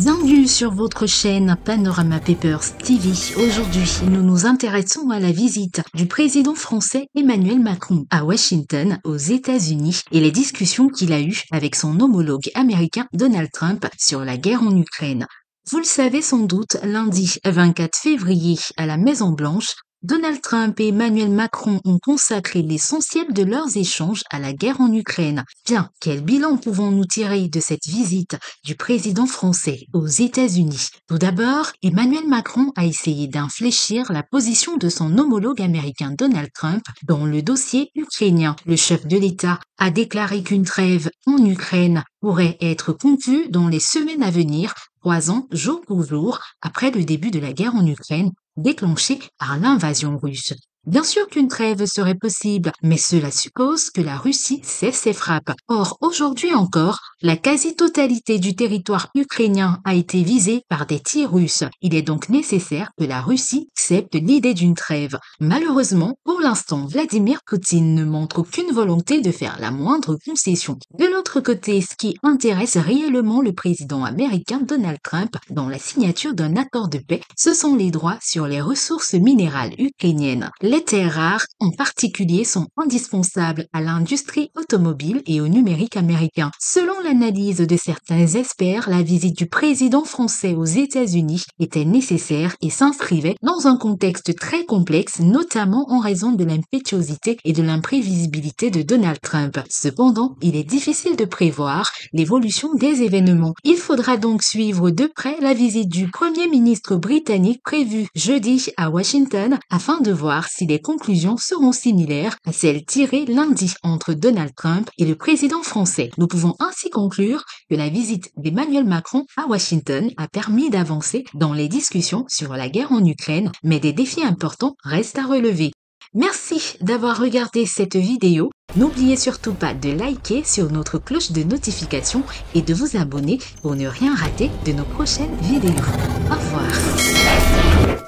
Bienvenue sur votre chaîne Panorama Papers TV. Aujourd'hui, nous nous intéressons à la visite du président français Emmanuel Macron à Washington, aux États-Unis, et les discussions qu'il a eues avec son homologue américain Donald Trump sur la guerre en Ukraine. Vous le savez sans doute, lundi 24 février à la Maison-Blanche, Donald Trump et Emmanuel Macron ont consacré l'essentiel de leurs échanges à la guerre en Ukraine. Bien, quel bilan pouvons-nous tirer de cette visite du président français aux États-Unis? Tout d'abord, Emmanuel Macron a essayé d'infléchir la position de son homologue américain Donald Trump dans le dossier ukrainien. Le chef de l'État a déclaré qu'une trêve en Ukraine pourrait être conclue dans les semaines à venir, 3 ans jour pour jour après le début de la guerre en Ukraine, déclenchée par l'invasion russe. Bien sûr qu'une trêve serait possible, mais cela suppose que la Russie cesse ses frappes. Or, aujourd'hui encore, la quasi-totalité du territoire ukrainien a été visée par des tirs russes. Il est donc nécessaire que la Russie accepte l'idée d'une trêve. Malheureusement, pour l'instant, Vladimir Poutine ne montre aucune volonté de faire la moindre concession. De l'autre côté, ce qui intéresse réellement le président américain Donald Trump dans la signature d'un accord de paix, ce sont les droits sur les ressources minérales ukrainiennes. Les terres rares, en particulier, sont indispensables à l'industrie automobile et au numérique américain. Selon l'analyse de certains experts, la visite du président français aux États-Unis était nécessaire et s'inscrivait dans un contexte très complexe, notamment en raison de l'impétuosité et de l'imprévisibilité de Donald Trump. Cependant, il est difficile de prévoir l'évolution des événements. Il faudra donc suivre de près la visite du Premier ministre britannique prévue jeudi à Washington afin de voir si les conclusions seront similaires à celles tirées lundi entre Donald Trump et le président français. Nous pouvons ainsi conclure que la visite d'Emmanuel Macron à Washington a permis d'avancer dans les discussions sur la guerre en Ukraine, mais des défis importants restent à relever. Merci d'avoir regardé cette vidéo. N'oubliez surtout pas de liker sur notre cloche de notification et de vous abonner pour ne rien rater de nos prochaines vidéos. Au revoir.